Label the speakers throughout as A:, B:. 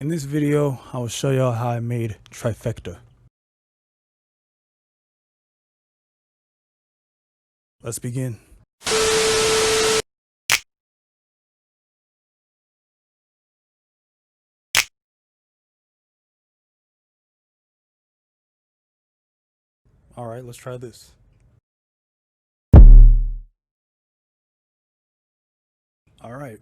A: In this video, I will show y'all how I made Trifecta. Let's begin. Alright, let's try this. Alright.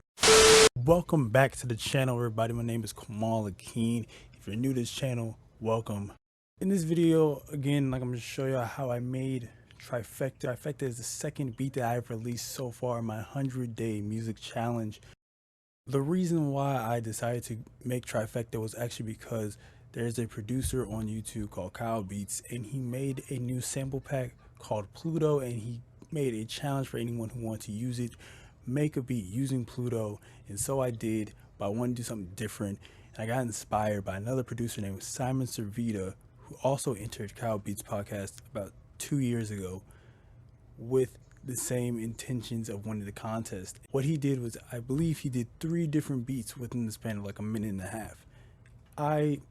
A: Welcome back to the channel, everybody. My name is Kamal Akeem. If you're new to this channel, welcome. In this video, again, I'm going to show you how I made Trifecta. Trifecta is the second beat that I've released so far in my 100-day music challenge. The reason why I decided to make Trifecta was actually because there's a producer on YouTube called Kyle Beats, and he made a new sample pack called Pluto, and he made a challenge for anyone who wants to use it, make a beat using Pluto. And so I did, but I wanted to do something different, and I got inspired by another producer named Simon Servita, who also entered Kyle Beats podcast about 2 years ago with the same intentions of winning the contest. What he did was, I believe he did 3 different beats within the span of like a minute and a half. I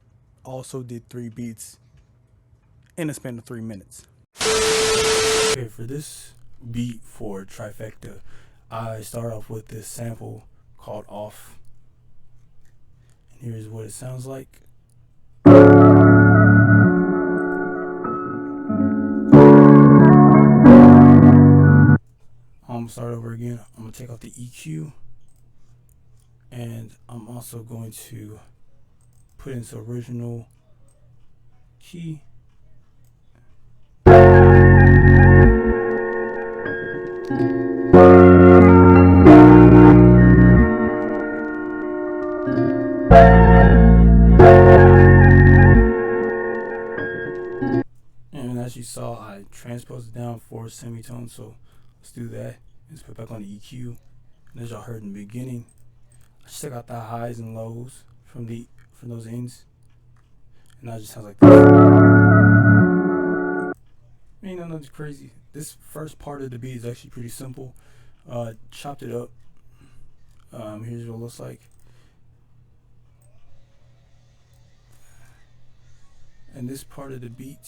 A: also did 3 beats in a span of 3 minutes. Okay, for this beat for Trifecta, I start off with this sample called Off, and here's what it sounds like. I'm gonna start over again. I'm gonna take out the EQ, and I'm also going to put in the original key. And as you saw, I transposed it down 4 semitones, so let's do that. Let's put back on the EQ. And as y'all heard in the beginning, I just took out the highs and lows from those ends, and now it just sounds like this. Ain't nothing crazy. This first part of the beat is actually pretty simple. Chopped it up. Here's what it looks like. And this part of the beat,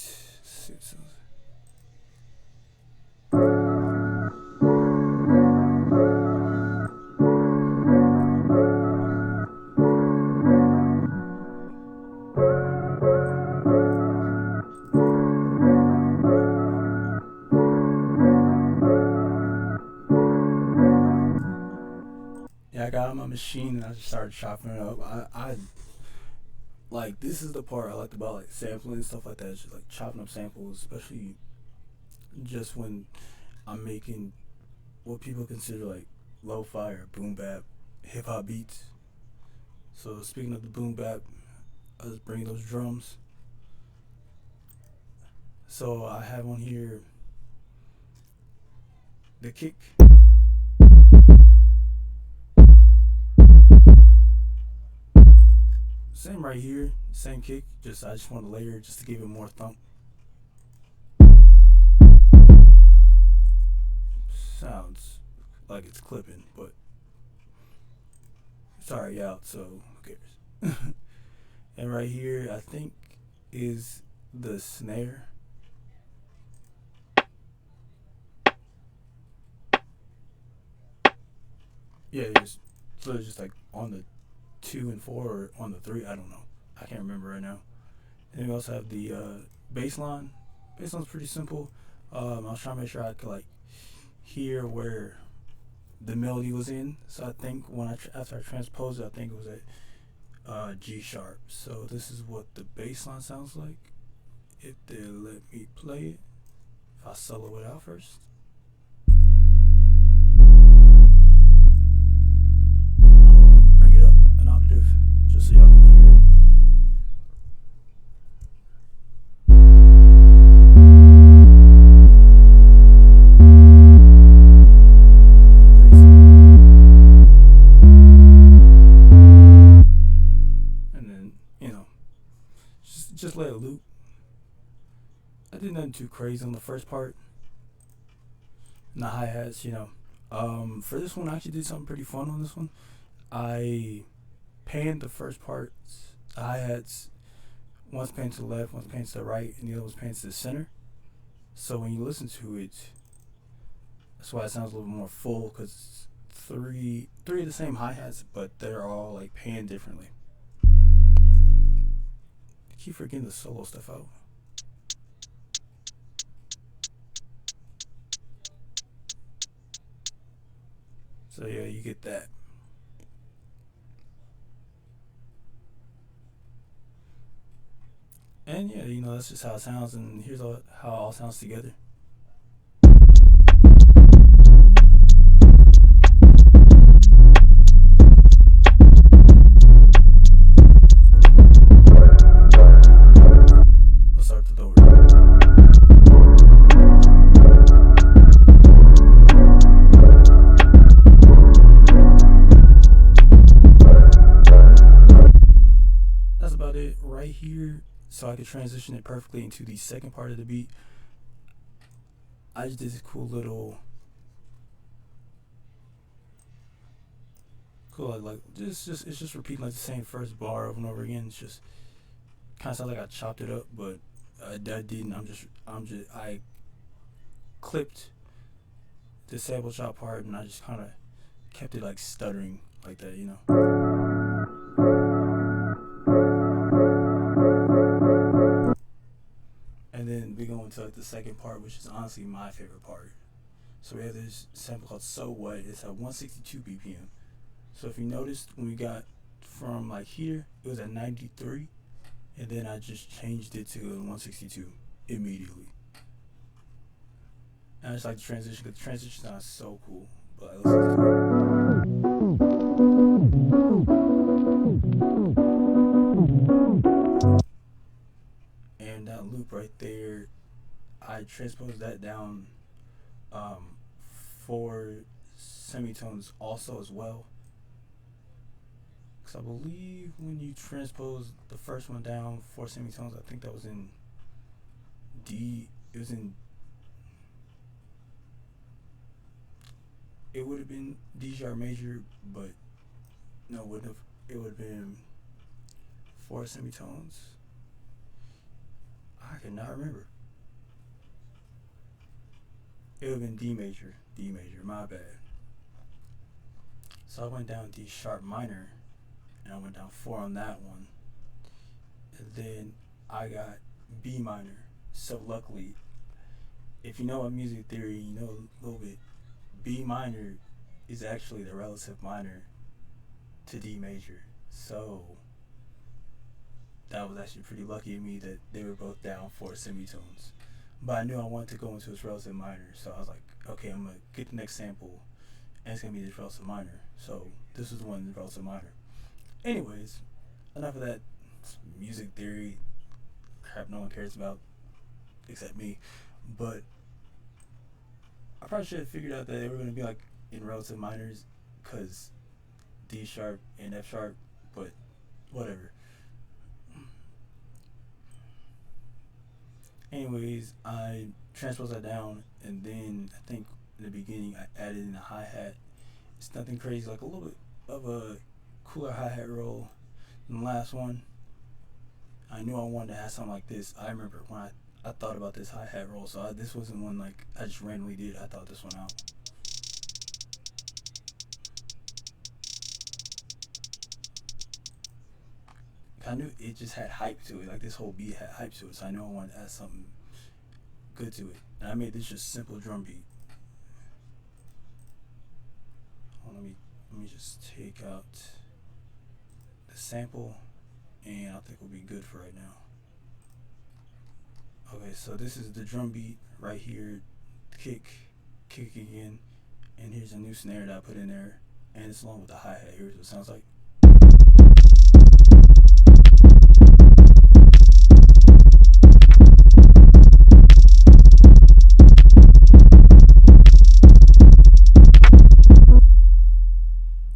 A: yeah, I got on my machine and I just started chopping it up. I like, this is the part I liked about like sampling and stuff like that. It's just like chopping up samples, especially just when I'm making what people consider like lo-fi or boom bap hip hop beats. So speaking of the boom bap, I was bringing those drums. So I have on here the kick. Same right here, same kick, I just want to layer it just to give it more thump. Sounds like it's clipping, but it's already out, so who cares? And right here, I think, is the snare. Yeah, it's just like on the 2 and 4, or on the 3, I don't know. I can't remember right now. And we also have the bass line. Bass line's pretty simple. I was trying to make sure I could like hear where the melody was in. So I think after I transposed it, I think it was at G sharp. So this is what the bass line sounds like. If they'll let me play it. If I solo it out first. I'm gonna bring it up an octave just so y'all can hear it. Just let it loop. I did nothing too crazy on the first part. And the hi-hats, for this one, I actually did something pretty fun on this one. I panned the first parts hi-hats, one's panned to the left, one's panned to the right, and the other one's panned to the center. So when you listen to it, that's why it sounds a little more full, because it's three of the same hi-hats, but they're all like panned differently. I keep forgetting the solo stuff out. So yeah, you get that. And yeah, you know, that's just how it sounds, and here's how it all sounds together. Let's start the over. That's about it right here. So I could transition it perfectly into the second part of the beat. I just did this cool like it's just repeating like the same first bar over and over again. It's just kind of sounds like I chopped it up, but I didn't. I clipped the sample chop part, and I just kind of kept it like stuttering like that, you know. And then we go into like the second part, which is honestly my favorite part. So we have this sample called So What. It's at 162 BPM. So if you noticed, when we got from like here, it was at 93, and then I just changed it to 162 immediately. And I just like the transition, because the transition sounds so cool. But like, listen to it. And that loop right there, I transposed that down 4 semitones also as well. Because I believe when you transpose the first one down 4 semitones, I think that was in D. It would have been D sharp major, but no, it wouldn't have. It would have been 4 semitones. I cannot remember. It would have been D major. My bad. So I went down D sharp minor, and I went down 4 on that one. And then I got B minor. So luckily, if you know about music theory, you know a little bit. B minor is actually the relative minor to D major. So that was actually pretty lucky of me that they were both down 4 semitones. But I knew I wanted to go into its relative minor, so I was like, okay, I'm gonna get the next sample, and it's gonna be this relative minor. So this was the one in the relative minor. Anyways, enough of that music theory crap no one cares about except me. But I probably should have figured out that they were gonna be like in relative minors, cause D sharp and F sharp, but whatever. Anyways, I transposed that down, and then I think in the beginning I added in a hi-hat. It's nothing crazy, like a little bit of a cooler hi-hat roll than the last one. I knew I wanted to have something like this. I remember when I thought about this hi-hat roll, so this wasn't one like I just randomly did. I thought this one out. I knew it just had hype to it. Like this whole beat had hype to it, so I knew I wanted to add something good to it. And I made this just simple drum beat. Let me just take out the sample, and I think we'll be good for right now. Okay, so this is the drum beat right here. Kick again, and here's a new snare that I put in there, and it's along with the hi-hat. Here's what it sounds like.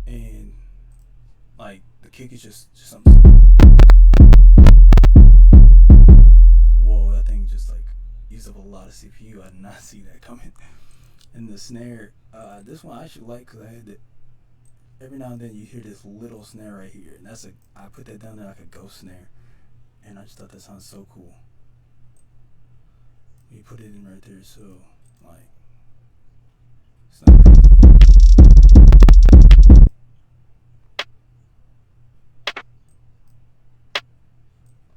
A: And like the kick is just something. Whoa, that thing just like used up a lot of CPU. I did not see that coming. And the snare, this one I actually like because I had every now and then you hear this little snare right here, and I put that down there like a ghost snare, and I just thought that sounds so cool. You put it in right there, so like it's not crazy.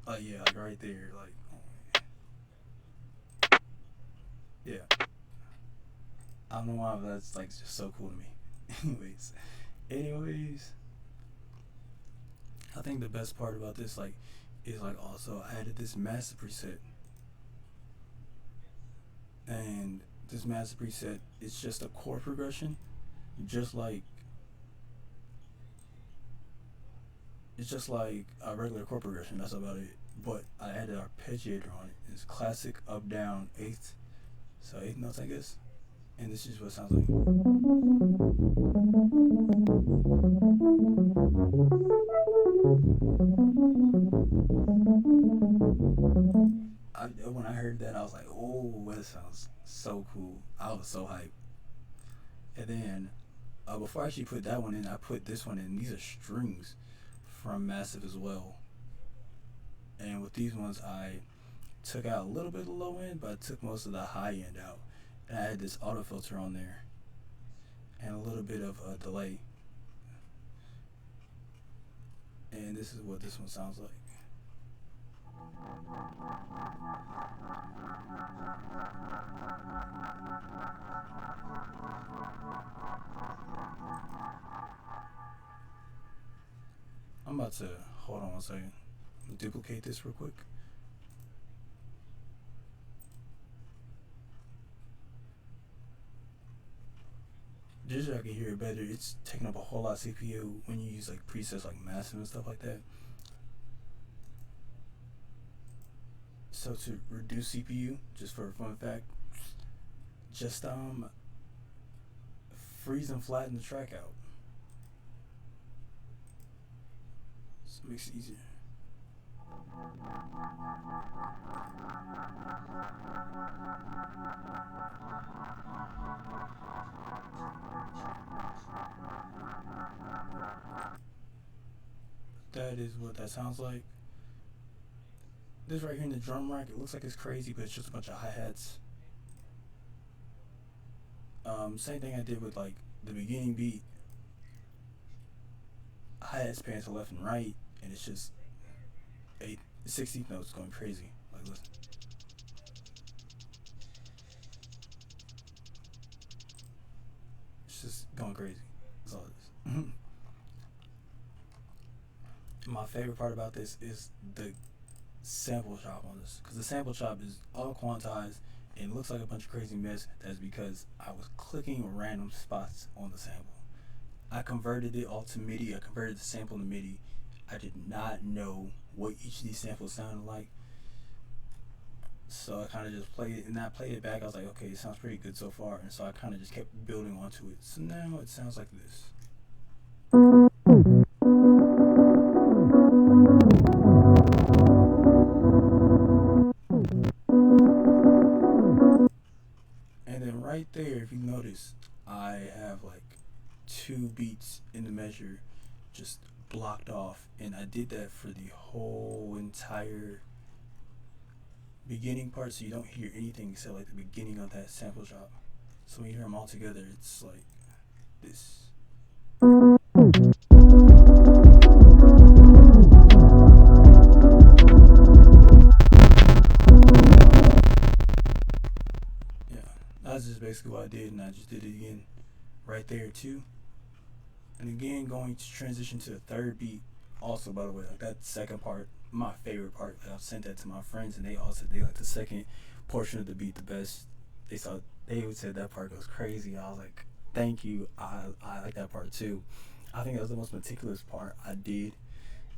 A: Oh yeah, like right there, like yeah. I don't know why, but that's like just so cool to me. Anyways, I think the best part about this like is like also I added this master preset, and this master preset is just a chord progression, just like it's just like a regular chord progression. That's about it. But I added arpeggiator on it. It's classic up down eighth, so eighth notes I guess. And this is what it sounds like. When I heard that, I was like, "Oh, that sounds so cool!" I was so hyped. And then before I actually put that one in, I put this one in. These are strings from Massive as well. And with these ones, I took out a little bit of the low end, but I took most of the high end out. And I had this auto filter on there and a little bit of a delay. And this is what this one sounds like. I'm about to hold on one second. Duplicate this real quick. Just so I can hear it better, it's taking up a whole lot of CPU when you use like presets like Massive and stuff like that. So to reduce CPU, just for a fun fact, just freeze and flatten the track out. So it makes it easier. That is what that sounds like. This right here in the drum rack, it looks like it's crazy, but it's just a bunch of hi-hats. Same thing I did with like the beginning beat. Hi-hats pan to left and right, and it's just 16th notes going crazy. Like listen. It's just going crazy. That's all it is. My favorite part about this is the sample chop on this, because the sample chop is all quantized and it looks like a bunch of crazy mess. That's because I was clicking random spots on the sample. I converted it all to MIDI. I converted the sample to MIDI. I did not know what each of these samples sounded like, so I kind of just played it, and I played it back. I was like, okay, it sounds pretty good so far, and so I kind of just kept building onto it. So now it sounds like this. And then right there, if you notice, I have like 2 beats in the measure just blocked off, and I did that for the whole entire beginning part, so you don't hear anything except like the beginning of that sample drop. So when you hear them all together, it's like this. Yeah, that's just basically what I did, and I just did it again right there too. And again, going to transition to the third beat. Also, by the way, like that second part, my favorite part. Like I've sent that to my friends, and they all said they like the second portion of the beat the best. They said that part goes crazy. I was like, thank you. I like that part too. I think that was the most meticulous part I did,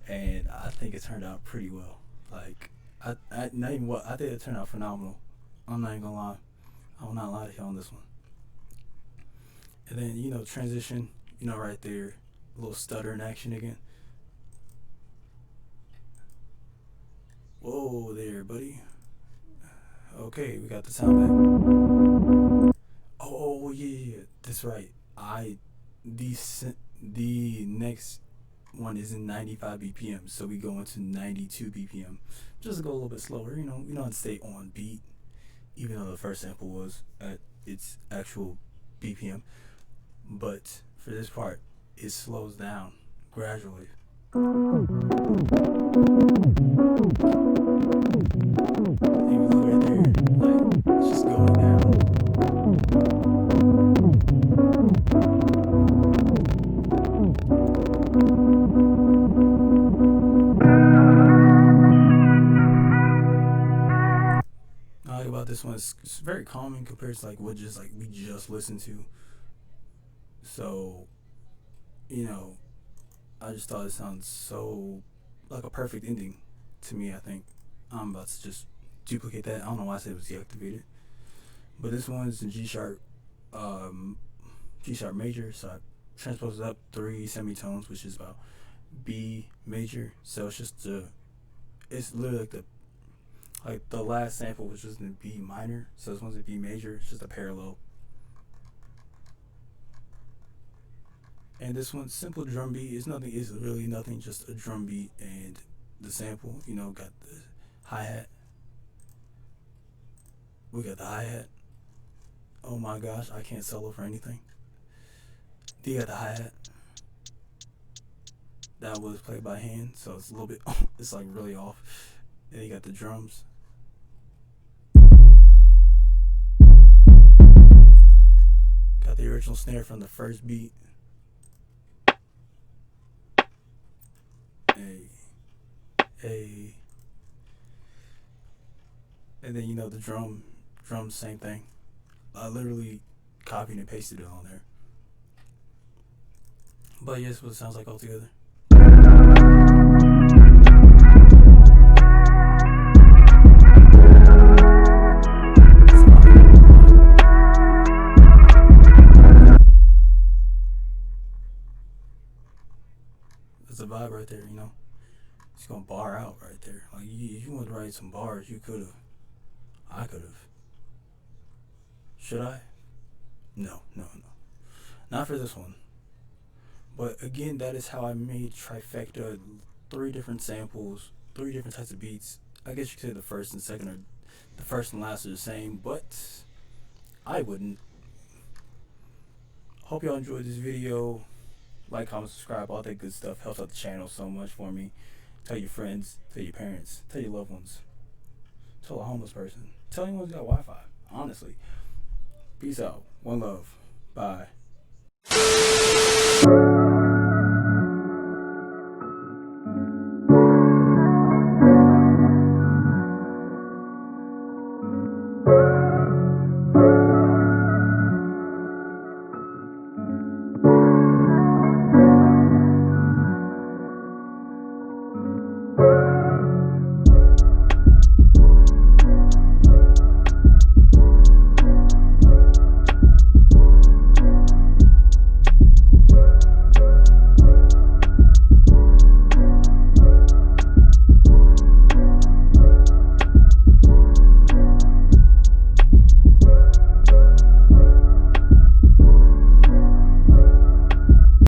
A: and I think it turned out pretty well. Like I not even what I think it turned out phenomenal. I'm not even gonna lie. I will not lie to you on this one. And then transition. Right there, a little stutter in action again. Whoa there, buddy. Okay, we got the sound back. Oh yeah, that's right. These The next one is in 95 BPM, so we go into 92 BPM. Just to go a little bit slower, you know, we don't stay on beat, even though the first sample was at its actual BPM. But for this part, it slows down gradually. You look right there, like, it's just going down. I like about this one, it's very calming compared to like what we just listened to. So, you know, I just thought it sounds so like a perfect ending to me. I think I'm about to just duplicate that. I don't know why I said it was deactivated, but this one's in G sharp major. So I transposed up 3 semitones, which is about B major. So it's just it's literally like the last sample was just in B minor. So this one's in B major. It's just a parallel. And this one's simple drum beat. It's really nothing, just a drum beat and the sample, you know, got the hi-hat. We got the hi-hat. Oh my gosh, I can't solo for anything. You got the hi-hat. That was played by hand, so it's a little bit, it's like really off. Then you got the drums. Got the original snare from the first beat. Hey. And then, you know, the drums, same thing. I literally copied and pasted it on there. But yes, what it sounds like altogether. That's a vibe right there, you know. It's gonna bar out right there. Like, if you want to write some bars, you could have. I could have. Should I? No. Not for this one. But again, that is how I made Trifecta. 3 different samples, 3 different types of beats. I guess you could say the first and second, or the first and last are the same, but I wouldn't. Hope y'all enjoyed this video. Like, comment, subscribe, all that good stuff. Helps out the channel so much for me. Tell your friends, tell your parents, tell your loved ones, tell a homeless person, tell anyone who's got Wi-Fi. Honestly. Peace out. One love. Bye.